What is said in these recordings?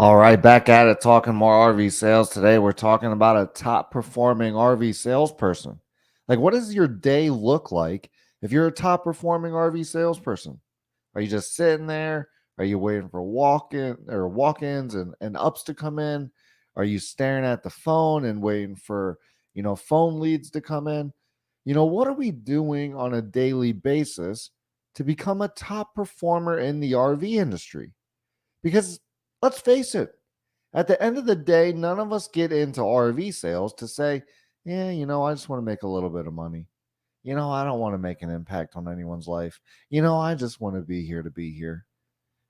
All right, back at it talking more RV sales. Today we're talking about a top performing RV salesperson. Like, what does your day look like if you're a top performing RV salesperson? Are you just sitting there? Are you waiting for walk-ins and ups to come in? Are you staring at the phone and waiting for, phone leads to come in? What are we doing on a daily basis to become a top performer in the RV industry? Because let's face it, at the end of the day, none of us get into RV sales to say, yeah, I just want to make a little bit of money. I don't want to make an impact on anyone's life. I just want to be here to be here.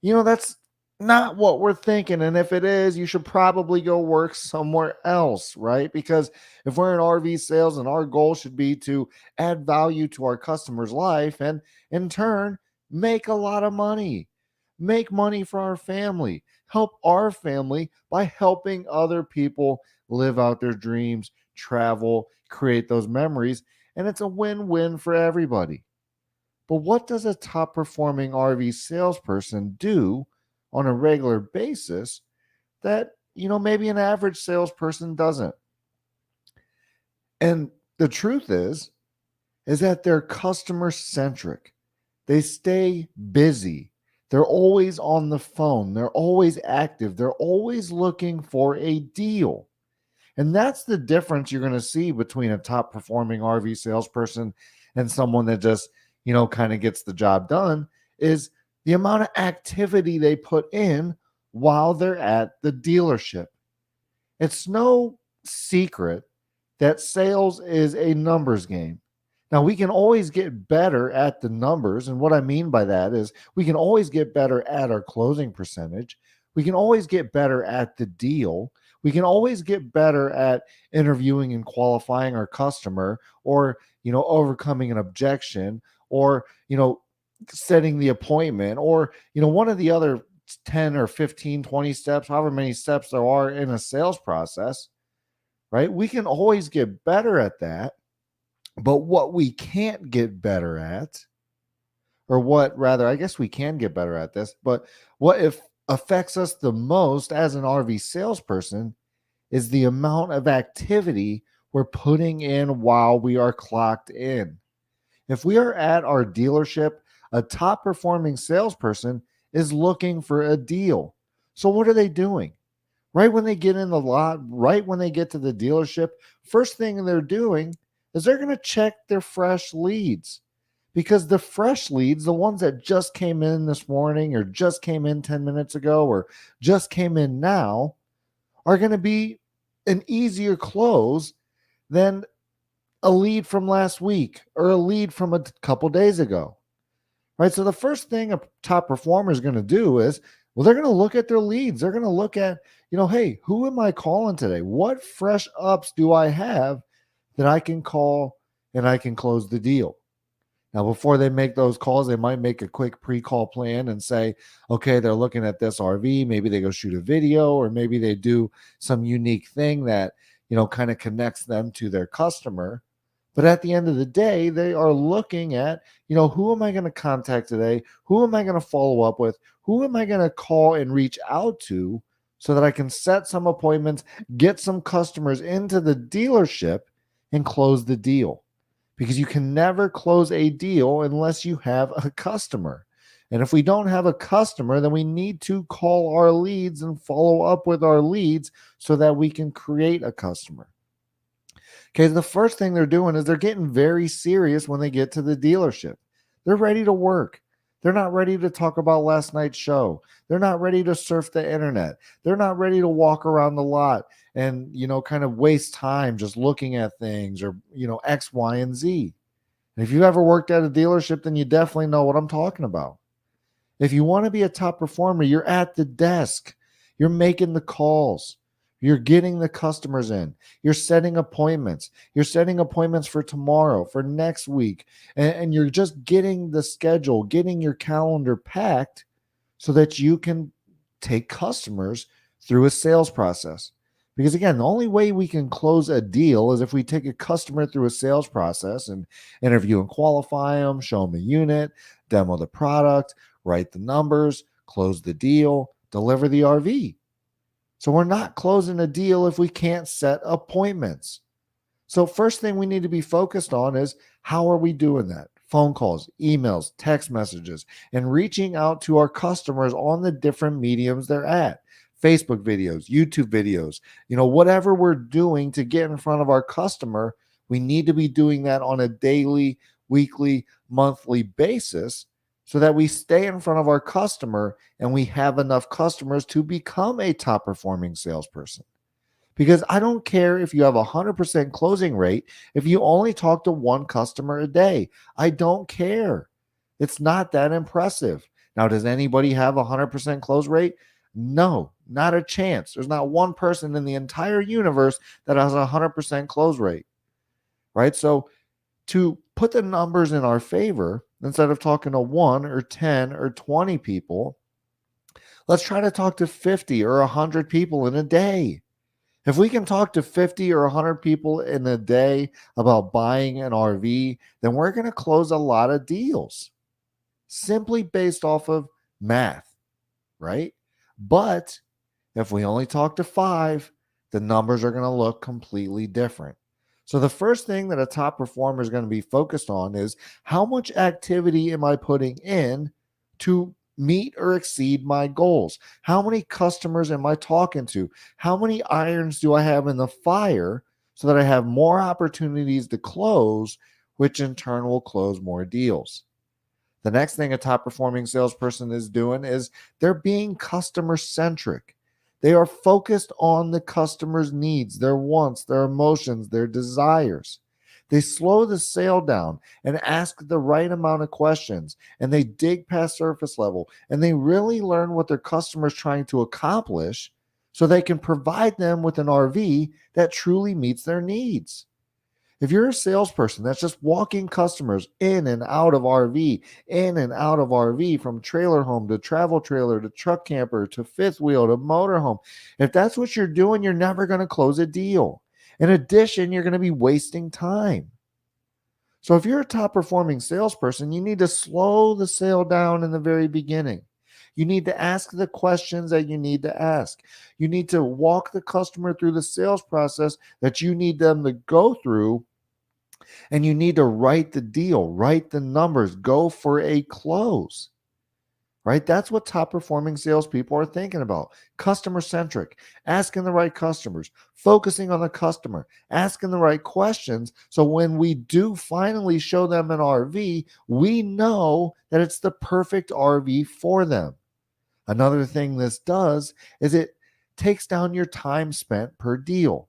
That's not what we're thinking. And if it is, you should probably go work somewhere else, right? Because if we're in RV sales and our goal should be to add value to our customer's life and in turn make a lot of money, make money for our family, help our family by helping other people live out their dreams, travel, create those memories. And it's a win win for everybody. But what does a top performing RV salesperson do on a regular basis that, maybe an average salesperson doesn't? And the truth is that they're customer centric. They stay busy. They're always on the phone. They're always active. They're always looking for a deal. And that's the difference you're going to see between a top performing RV salesperson and someone that just, kind of gets the job done is the amount of activity they put in while they're at the dealership. It's no secret that sales is a numbers game. Now, we can always get better at the numbers. And what I mean by that is we can always get better at our closing percentage. We can always get better at the deal. We can always get better at interviewing and qualifying our customer or, overcoming an objection or, setting the appointment or, one of the other 10 or 15, 20 steps, however many steps there are in a sales process, right? We can always get better at that. But what we can't get better at, or what rather, I guess we can get better at this, but what if affects us the most as an RV salesperson is the amount of activity we're putting in while we are clocked in. If we are at our dealership, a top performing salesperson is looking for a deal. So what are they doing? Right when they get in the lot, right when they get to the dealership, first thing they're doing is they're going to check their fresh leads because the fresh leads, the ones that just came in this morning or just came in 10 minutes ago or just came in now, are going to be an easier close than a lead from last week or a lead from a couple days ago. Right? So the first thing a top performer is going to do is, well, they're going to look at their leads. They're going to look at, hey, who am I calling today? What fresh ups do I have that I can call and I can close the deal? Now, before they make those calls, they might make a quick pre-call plan and say, okay, they're looking at this RV. Maybe they go shoot a video, or maybe they do some unique thing that, kind of connects them to their customer. But at the end of the day, they are looking at, who am I going to contact today? Who am I going to follow up with? Who am I going to call and reach out to so that I can set some appointments, get some customers into the dealership and close the deal? Because you can never close a deal unless you have a customer. And if we don't have a customer, then we need to call our leads and follow up with our leads so that we can create a customer. Okay, the first thing they're doing is they're getting very serious when they get to the dealership. They're ready to work. They're not ready to talk about last night's show. They're not ready to surf the internet. They're not ready to walk around the lot and, kind of waste time just looking at things or, X, Y, and Z. And if you've ever worked at a dealership, then you definitely know what I'm talking about. If you want to be a top performer, you're at the desk. You're making the calls. You're getting the customers in. You're setting appointments. You're setting appointments for tomorrow, for next week. And you're just getting the schedule, getting your calendar packed so that you can take customers through a sales process. Because again, the only way we can close a deal is if we take a customer through a sales process and interview and qualify them, show them a unit, demo the product, write the numbers, close the deal, deliver the RV. So we're not closing a deal if we can't set appointments. So first thing we need to be focused on is how are we doing that? Phone calls, emails, text messages, and reaching out to our customers on the different mediums they're at. Facebook videos, YouTube videos, whatever we're doing to get in front of our customer, we need to be doing that on a daily, weekly, monthly basis so that we stay in front of our customer and we have enough customers to become a top performing salesperson. Because I don't care if you have a 100% closing rate, if you only talk to one customer a day. I don't care. It's not that impressive. Now, does anybody have a 100% close rate? No, not a chance. There's not one person in the entire universe that has a 100% close rate, right? So, to put the numbers in our favor, instead of talking to 1 or 10 or 20 people, let's try to talk to 50 or 100 people in a day. If we can talk to 50 or 100 people in a day about buying an RV, then we're going to close a lot of deals simply based off of math, right? But if we only talk to 5, the numbers are going to look completely different. So the first thing that a top performer is going to be focused on is how much activity am I putting in to meet or exceed my goals? How many customers am I talking to? How many irons do I have in the fire so that I have more opportunities to close, which in turn will close more deals? The next thing a top performing salesperson is doing is they're being customer centric. They are focused on the customer's needs, their wants, their emotions, their desires. They slow the sale down and ask the right amount of questions, and they dig past surface level, and they really learn what their customer is trying to accomplish so they can provide them with an RV that truly meets their needs. If you're a salesperson that's just walking customers in and out of RV, in and out of RV, from trailer home to travel trailer to truck camper to fifth wheel to motorhome, if that's what you're doing, you're never going to close a deal. In addition, you're going to be wasting time. So if you're a top performing salesperson, you need to slow the sale down in the very beginning. You need to ask the questions that you need to ask. You need to walk the customer through the sales process that you need them to go through. And you need to write the deal, write the numbers, go for a close, right? That's what top performing salespeople are thinking about. Customer centric, asking the right customers, focusing on the customer, asking the right questions. So when we do finally show them an RV, we know that it's the perfect RV for them. Another thing this does is it takes down your time spent per deal.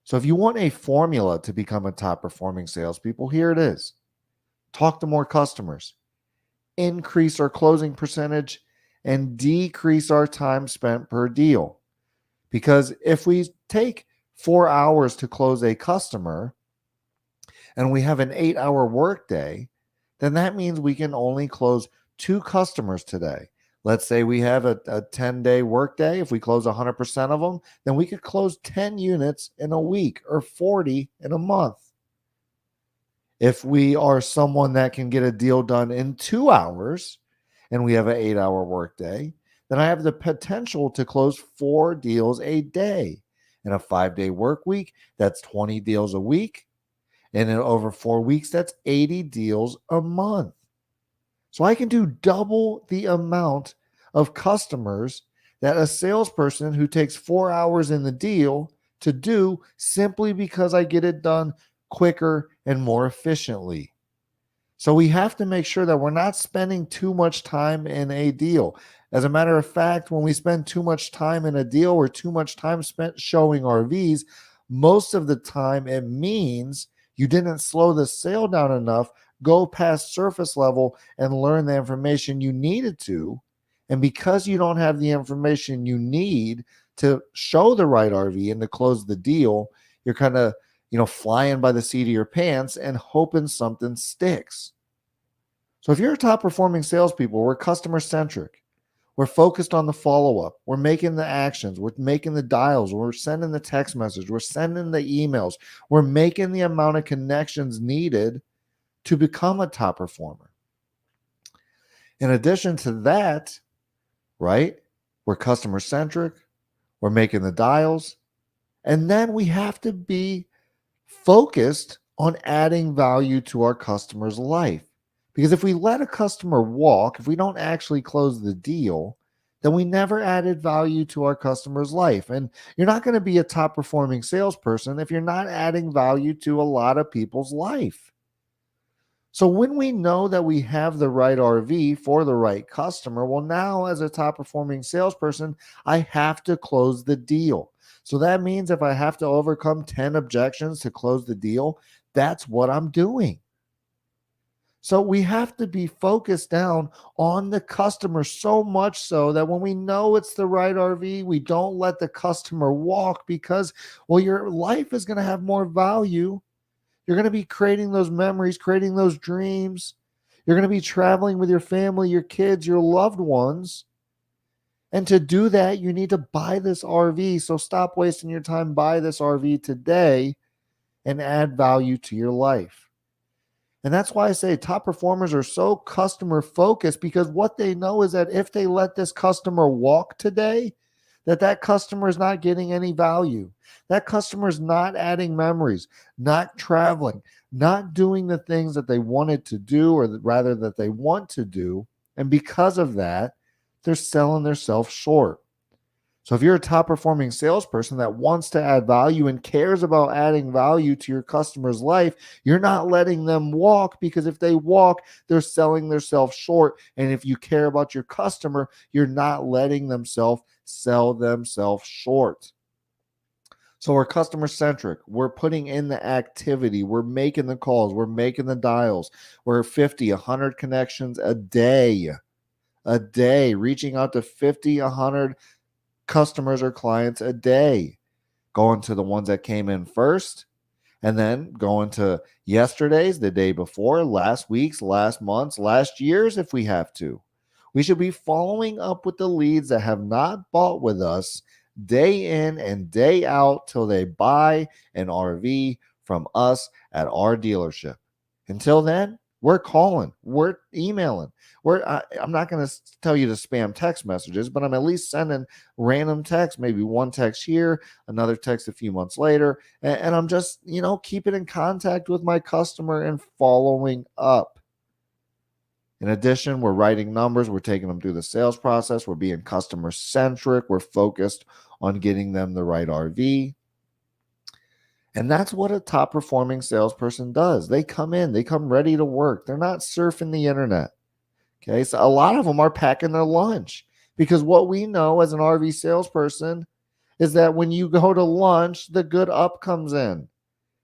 So if you want a formula to become a top performing salespeople, here it is. Talk to more customers, increase our closing percentage, and decrease our time spent per deal. Because if we take 4 hours to close a customer and we have an 8-hour workday, then that means we can only close 2 customers today. Let's say we have a 10-day workday. If we close 100% of them, then we could close 10 units in a week or 40 in a month. If we are someone that can get a deal done in 2 hours and we have an 8-hour workday, then I have the potential to close 4 deals a day. In a 5-day work week, that's 20 deals a week. And in over 4 weeks, that's 80 deals a month. So I can do double the amount of customers that a salesperson who takes 4 hours in the deal to do simply because I get it done quicker and more efficiently. So we have to make sure that we're not spending too much time in a deal. As a matter of fact, when we spend too much time in a deal or too much time spent showing RVs, most of the time it means you didn't slow the sale down enough, go past surface level and learn the information you needed to. And because you don't have the information you need to show the right RV and to close the deal, you're kind of, flying by the seat of your pants and hoping something sticks. So if you're a top performing salespeople, we're customer centric. We're focused on the follow-up. We're making the actions. We're making the dials. We're sending the text message. We're sending the emails. We're making the amount of connections needed to become a top performer. In addition to that, right, we're customer centric, we're making the dials, and then we have to be focused on adding value to our customer's life. Because if we let a customer walk, if we don't actually close the deal, then we never added value to our customer's life. And you're not going to be a top performing salesperson if you're not adding value to a lot of people's life. So when we know that we have the right RV for the right customer, well, now as a top performing salesperson, I have to close the deal. So that means if I have to overcome 10 objections to close the deal, that's what I'm doing. So we have to be focused down on the customer so much so that when we know it's the right RV, we don't let the customer walk because, well, your life is going to have more value. You're going to be creating those memories, creating those dreams. You're going to be traveling with your family, your kids, your loved ones. And to do that, you need to buy this RV. So stop wasting your time, buy this RV today and add value to your life. And that's why I say top performers are so customer focused, because what they know is that if they let this customer walk today, that customer is not getting any value. That customer is not adding memories, not traveling, not doing the things that they wanted to do, or rather that they want to do. And because of that, they're selling themselves short. So if you're a top performing salesperson that wants to add value and cares about adding value to your customer's life, you're not letting them walk, because if they walk, they're selling themselves short. And if you care about your customer, you're not letting themselves sell themselves short. So we're customer centric. We're putting in the activity. We're making the calls. We're making the dials. We're 50, 100 connections a day, reaching out to 50, 100 customers or clients a day, going to the ones that came in first, and then going to yesterday's, the day before, last week's, last month's, last year's, if we have to. We should be following up with the leads that have not bought with us day in and day out till they buy an RV from us at our dealership. Until then, we're calling, we're emailing. I'm not going to tell you to spam text messages, but I'm at least sending random texts, maybe one text here, another text a few months later, and I'm just, keeping in contact with my customer and following up. In addition, we're writing numbers, we're taking them through the sales process, we're being customer centric, we're focused on getting them the right RV. And that's what a top performing salesperson does. They come in, they come ready to work. They're not surfing the internet. Okay. So a lot of them are packing their lunch, because what we know as an RV salesperson is that when you go to lunch, the good up comes in,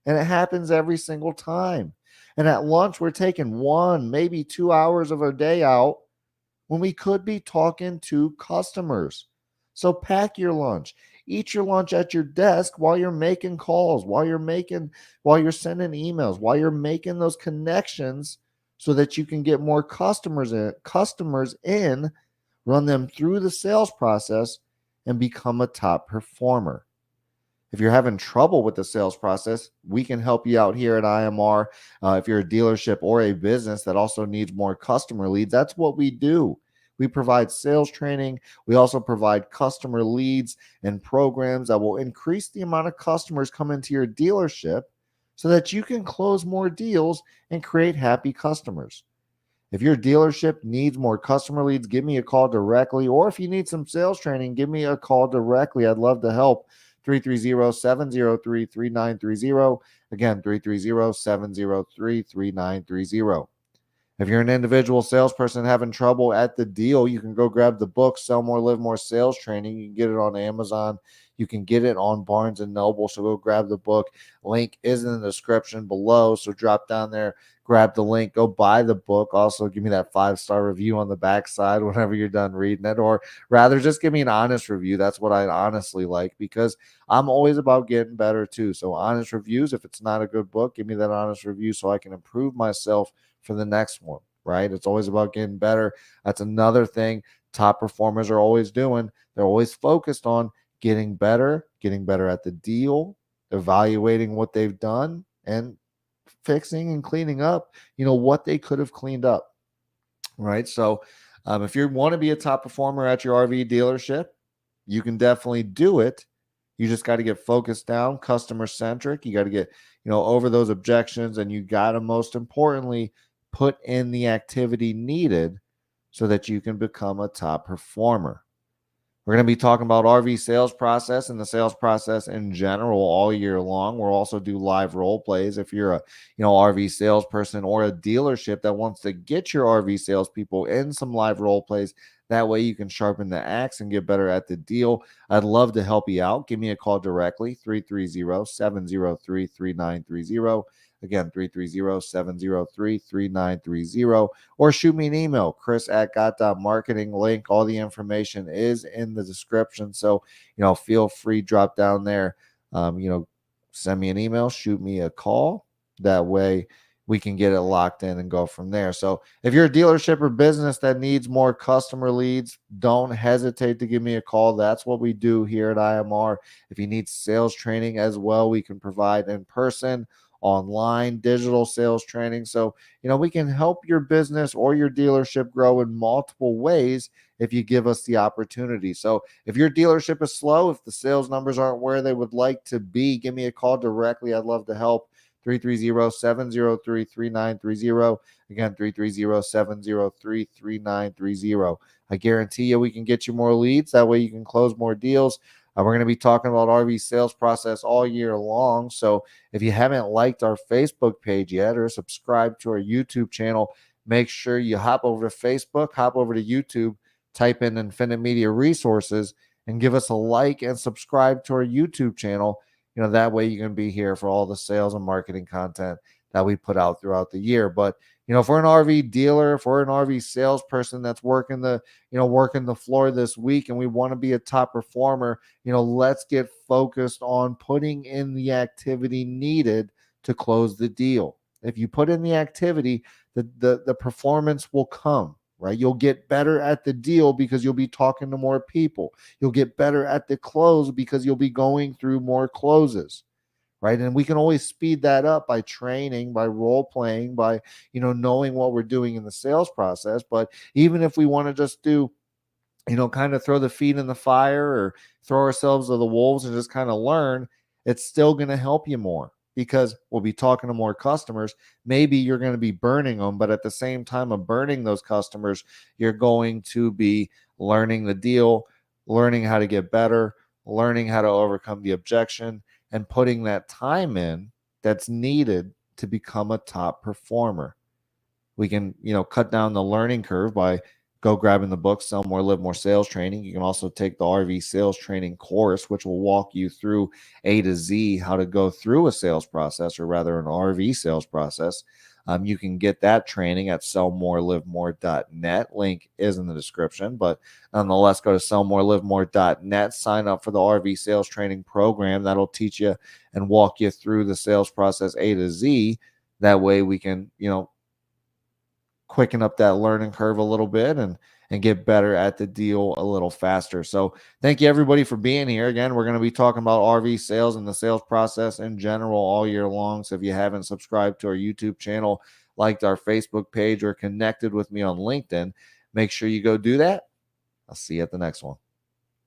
and it happens every single time. And at lunch, we're taking 1, maybe 2 hours of our day out when we could be talking to customers. So pack your lunch. Eat your lunch at your desk while you're making calls, while you're sending emails, while you're making those connections, so that you can get more customers in, run them through the sales process, and become a top performer. If you're having trouble with the sales process, we can help you out here at IMR. If you're a dealership or a business that also needs more customer leads, that's what we do. We provide sales training. We also provide customer leads and programs that will increase the amount of customers coming to your dealership, so that you can close more deals and create happy customers. If your dealership needs more customer leads, give me a call directly. Or if you need some sales training, give me a call directly. I'd love to help. 330-703-3930. Again, 330-703-3930. If you're an individual salesperson having trouble at the deal, you can go grab the book, Sell More, Live More Sales Training. You can get it on Amazon. You can get it on Barnes & Noble. So go grab the book. Link is in the description below. So drop down there, grab the link, go buy the book. Also, give me that 5-star review on the backside whenever you're done reading it. Or rather, just give me an honest review. That's what I honestly like, because I'm always about getting better too. So honest reviews. If it's not a good book, give me that honest review so I can improve myself for the next one, right? It's always about getting better. That's another thing top performers are always doing. They're always focused on getting better at the deal, evaluating what they've done, and fixing and cleaning up, what they could have cleaned up, right? So if you want to be a top performer at your RV dealership, You can definitely do it. You just got to get focused down, customer centric. You got to get, over those objections, and you got to, most importantly, put in the activity needed so that you can become a top performer. We're going to be talking about RV sales process and the sales process in general all year long. We'll also do live role plays. If you're a, RV salesperson or a dealership that wants to get your RV salespeople in some live role plays, that way you can sharpen the axe and get better at the deal. I'd love to help you out. Give me a call directly, 330-703-3930. Again, 330-703-3930, or shoot me an email, chris@got.marketing. Link, all the information is in the description. So, feel free, drop down there, send me an email, shoot me a call. That way we can get it locked in and go from there. So if you're a dealership or business that needs more customer leads, don't hesitate to give me a call. That's what we do here at IMR. If you need sales training as well, we can provide in person, online, digital sales training. So, we can help your business or your dealership grow in multiple ways if you give us the opportunity. So if your dealership is slow, if the sales numbers aren't where they would like to be, give me a call directly. I'd love to help. 330-703-3930. Again, 330-703-3930. I guarantee you we can get you more leads. That way you can close more deals. We're going to be talking about RV sales process all year long. So if you haven't liked our Facebook page yet or subscribed to our YouTube channel, make sure you hop over to Facebook, hop over to YouTube, type in Infinite Media Resources, and give us a like and subscribe to our YouTube channel. That way you can be here for all the sales and marketing content that we put out throughout the year. But, if we're an RV dealer, if we're an RV salesperson that's working the floor this week and we want to be a top performer, let's get focused on putting in the activity needed to close the deal. If you put in the activity, the performance will come. Right? You'll get better at the deal because you'll be talking to more people. You'll get better at the close because you'll be going through more closes. Right? And we can always speed that up by training, by role playing, by, knowing what we're doing in the sales process. But even if we want to just do, kind of throw the feet in the fire or throw ourselves to the wolves and just kind of learn, it's still going to help you more because we'll be talking to more customers. Maybe you're going to be burning them, but at the same time of burning those customers, you're going to be learning the deal, learning how to get better, learning how to overcome the objection, and putting that time in that's needed to become a top performer. We can, cut down the learning curve by go grabbing the book, Sell More, Live More Sales Training. You can also take the RV sales training course, which will walk you through A to Z how to go through a sales process, or rather an RV sales process. You can get that training at sellmorelivemore.net. Link is in the description. But nonetheless, go to sellmorelivemore.net. Sign up for the RV sales training program. That'll teach you and walk you through the sales process A to Z. That way we can, quicken up that learning curve a little bit and get better at the deal a little faster. So thank you everybody for being here. Again, we're going to be talking about RV sales and the sales process in general all year long. So if you haven't subscribed to our YouTube channel, liked our Facebook page, or connected with me on LinkedIn, make sure you go do that. I'll see you at the next one.